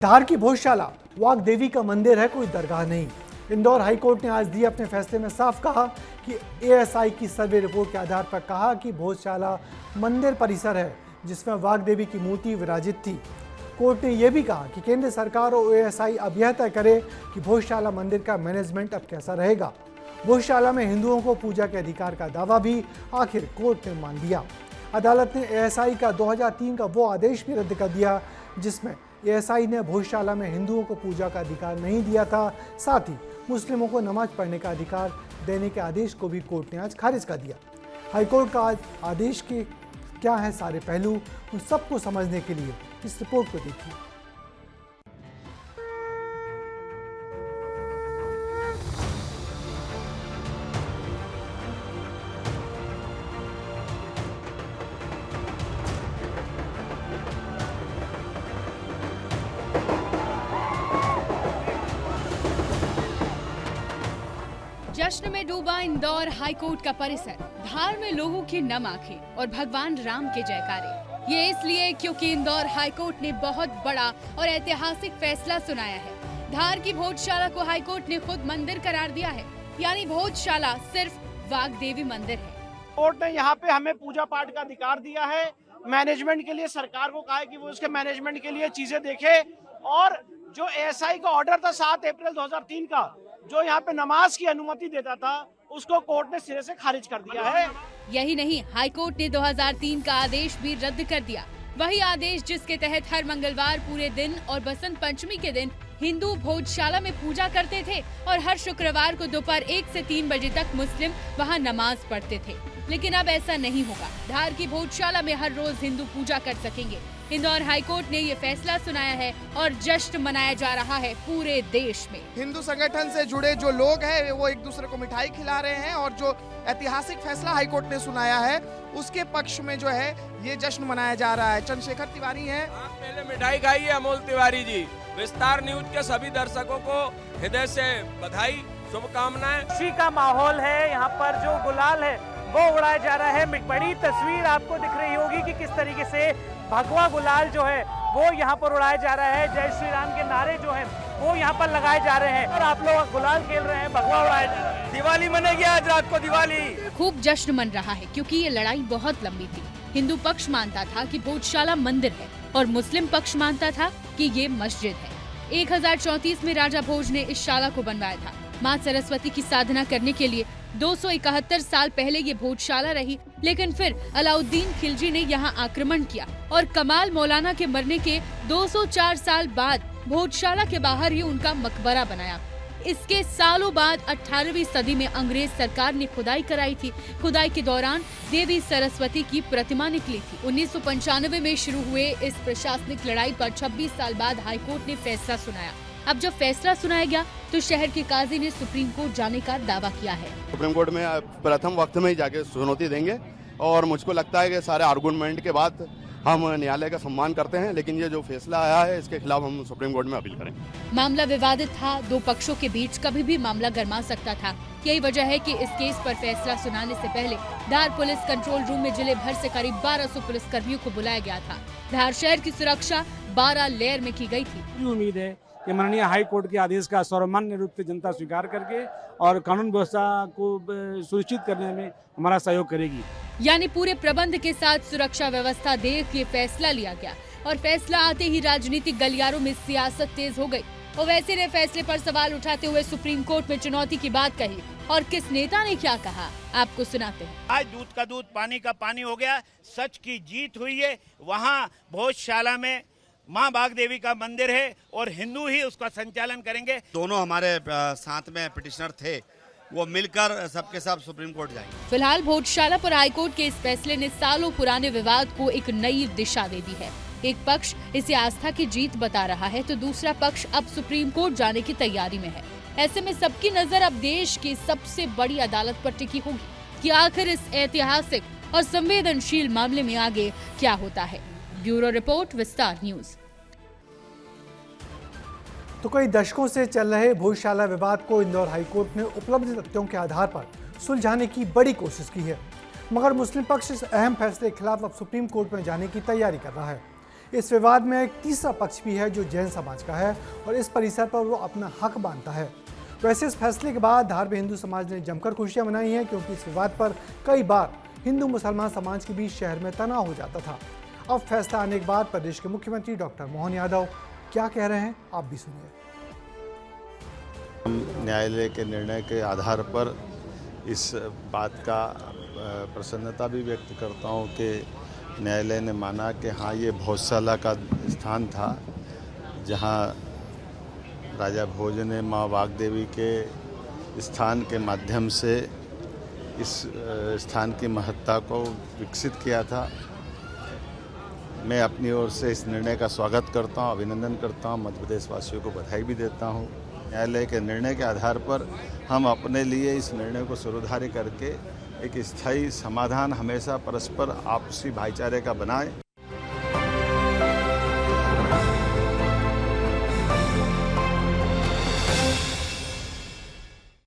धार की भोजशाला वाग देवी का मंदिर है, कोई दरगाह नहीं। इंदौर हाईकोर्ट ने आज दिए अपने फैसले में साफ कहा कि एएसआई की सर्वे रिपोर्ट के आधार पर कहा कि भोजशाला मंदिर परिसर है जिसमें वाग देवी की मूर्ति विराजित थी। कोर्ट ने यह भी कहा कि केंद्र सरकार और एएसआई अब यह तय करे कि भोजशाला मंदिर का मैनेजमेंट अब कैसा रहेगा। भोजशाला में हिंदुओं को पूजा के अधिकार का दावा भी आखिर कोर्ट ने मान लिया। अदालत ने एएसआई का 2003 का वो आदेश भी रद्द कर दिया जिसमें एएसआई ने भोजशाला में हिंदुओं को पूजा का अधिकार नहीं दिया था। साथ ही मुस्लिमों को नमाज पढ़ने का अधिकार देने के आदेश को भी कोर्ट ने आज खारिज कर दिया। हाईकोर्ट का आज आदेश के क्या है सारे पहलू, उन सबको समझने के लिए इस रिपोर्ट को देखिए। जश्न में डूबा इंदौर हाईकोर्ट का परिसर, धार में लोगों की नम आंखें और भगवान राम के जयकारे। ये इसलिए क्योंकि इंदौर हाईकोर्ट ने बहुत बड़ा और ऐतिहासिक फैसला सुनाया है। धार की भोजशाला को हाईकोर्ट ने खुद मंदिर करार दिया है, यानी भोजशाला सिर्फ वाग देवी मंदिर है। कोर्ट ने यहाँ पे हमें पूजा पाठ का अधिकार दिया है। मैनेजमेंट के लिए सरकार को कहा है कि वो उसके मैनेजमेंट के लिए चीजें देखे, और जो एएसआई का ऑर्डर था 7 अप्रैल 2003 का, जो यहाँ पे नमाज की अनुमति देता था, उसको कोर्ट ने सिरे से खारिज कर दिया है। यही नहीं, हाईकोर्ट ने 2003 का आदेश भी रद्द कर दिया। वही आदेश जिसके तहत हर मंगलवार पूरे दिन और बसंत पंचमी के दिन हिंदू भोजशाला में पूजा करते थे और हर शुक्रवार को दोपहर 1 से 3 बजे तक मुस्लिम वहां नमाज पढ़ते थे। लेकिन अब ऐसा नहीं होगा। धार की भोजशाला में हर रोज हिंदू पूजा कर सकेंगे। इंदौर हाईकोर्ट ने ये फैसला सुनाया है और जश्न मनाया जा रहा है पूरे देश में। हिंदू संगठन से जुड़े जो लोग हैं वो एक दूसरे को मिठाई खिला रहे हैं, और जो ऐतिहासिक फैसला हाईकोर्ट ने सुनाया है उसके पक्ष में जो है ये जश्न मनाया जा रहा है। चंद्रशेखर तिवारी हैं। आप पहले मिठाई खाइए अमोल तिवारी जी। विस्तार न्यूज के सभी दर्शकों को हृदय से बधाई, शुभकामनाएं। खुशी का माहौल है। यहाँ पर जो गुलाल है वो उड़ाया जा रहा है। बड़ी तस्वीर आपको दिख रही होगी कि किस तरीके से भगवा गुलाल जो है वो यहाँ पर उड़ाया जा रहा है। जय श्री राम के नारे जो हैं वो यहाँ पर लगाए जा रहे हैं और आप लोग गुलाल खेल रहे हैं, भगवा उड़ाया जा रहा है। दिवाली मनेगी आज रात को दिवाली। खूब जश्न मन रहा है क्योंकि ये लड़ाई बहुत लंबी थी। हिंदू पक्ष मानता था कि भोजशाला मंदिर है और मुस्लिम पक्ष मानता था कि ये मस्जिद है। 1034 में राजा भोज ने इस शाला को बनवाया था। माँ सरस्वती की साधना करने के लिए 271 साल पहले ये भोजशाला रही, लेकिन फिर अलाउद्दीन खिलजी ने यहाँ आक्रमण किया और कमाल मौलाना के मरने के 204 साल बाद भोजशाला के बाहर ही उनका मकबरा बनाया। इसके सालों बाद 18वीं सदी में अंग्रेज सरकार ने खुदाई कराई थी। खुदाई के दौरान देवी सरस्वती की प्रतिमा निकली थी। 1995 में शुरू हुए इस प्रशासनिक लड़ाई पर 26 साल बाद हाईकोर्ट ने फैसला सुनाया। अब जब फैसला सुनाया गया तो शहर के काजी ने सुप्रीम कोर्ट जाने का दावा किया है। सुप्रीम कोर्ट में प्रथम वक्त में ही जाके चुनौती देंगे, और मुझको लगता है कि सारे आर्गुमेंट के बाद हम न्यायालय का सम्मान करते हैं, लेकिन ये जो फैसला आया है इसके खिलाफ हम सुप्रीम कोर्ट में अपील करेंगे। मामला विवादित था। दो पक्षों के बीच कभी भी मामला गर्मा सकता था। यही वजह है कि इस केस पर फैसला सुनाने से पहले धार पुलिस कंट्रोल रूम में जिले भर से करीब 1200 पुलिस कर्मियों को बुलाया गया था। धार शहर की सुरक्षा 12 लेयर में की गई थी। उम्मीद है कि माननीय हाई कोर्ट के आदेश का सर्वमान्य रूप से जनता स्वीकार करके और कानून व्यवस्था को सुनिश्चित करने में हमारा सहयोग करेगी। यानी पूरे प्रबंध के साथ सुरक्षा व्यवस्था देख ये फैसला लिया गया, और फैसला आते ही राजनीतिक गलियारों में सियासत तेज हो गई। ओवैसी ने फैसले पर सवाल उठाते हुए सुप्रीम कोर्ट में चुनौती की बात कही, और किस नेता ने क्या कहा आपको सुनाते हैं। आज दूध का दूध पानी का पानी हो गया। सच की जीत हुई है। वहाँ भोजशाला में माँ बाग देवी का मंदिर है और हिंदू ही उसका संचालन करेंगे। दोनों हमारे साथ में पिटिशनर थे, वो मिलकर सबके सब सुप्रीम कोर्ट जाएंगे। फिलहाल भोजशाला पर हाईकोर्ट के इस फैसले ने सालों पुराने विवाद को एक नई दिशा दे दी है। एक पक्ष इसे आस्था की जीत बता रहा है तो दूसरा पक्ष अब सुप्रीम कोर्ट जाने की तैयारी में है। ऐसे में सबकी नजर अब देश की सबसे बड़ी अदालत पर टिकी होगी कि आखिर इस ऐतिहासिक और संवेदनशील मामले में आगे क्या होता है। ब्यूरो रिपोर्ट, विस्तार न्यूज। तो कई दशकों से चल रहे भोजशाला विवाद को इंदौर हाईकोर्ट ने उपलब्ध तथ्यों के आधार पर सुलझाने की बड़ी कोशिश की है, मगर मुस्लिम पक्ष इस अहम फैसले के खिलाफ अब सुप्रीम कोर्ट में जाने की तैयारी कर रहा है। इस विवाद में एक तीसरा पक्ष भी है जो जैन समाज का है और इस परिसर पर वो अपना हक मानता है। वैसे इस फैसले के बाद धार में हिंदू समाज ने जमकर खुशियां मनाई हैं, क्योंकि इस विवाद पर कई बार हिंदू मुसलमान समाज के बीच शहर में तनाव हो जाता था। अब फैसला आने के बाद प्रदेश के मुख्यमंत्री डॉक्टर मोहन यादव क्या कह रहे हैं, आप भी सुनिए। न्यायालय के निर्णय के आधार पर इस बात का प्रसन्नता भी व्यक्त करता हूं कि न्यायालय ने माना कि हाँ, ये भोजशाला का स्थान था जहां राजा भोज ने माँ वाग्देवी के स्थान के माध्यम से इस स्थान की महत्ता को विकसित किया था। मैं अपनी ओर से इस निर्णय का स्वागत करता हूं, अभिनंदन करता हूं, मध्य प्रदेश वासियों को बधाई भी देता हूं। न्यायालय के निर्णय के आधार पर हम अपने लिए इस निर्णय को शिरोधार्य करके एक स्थायी समाधान हमेशा परस्पर आपसी भाईचारे का बनाएं।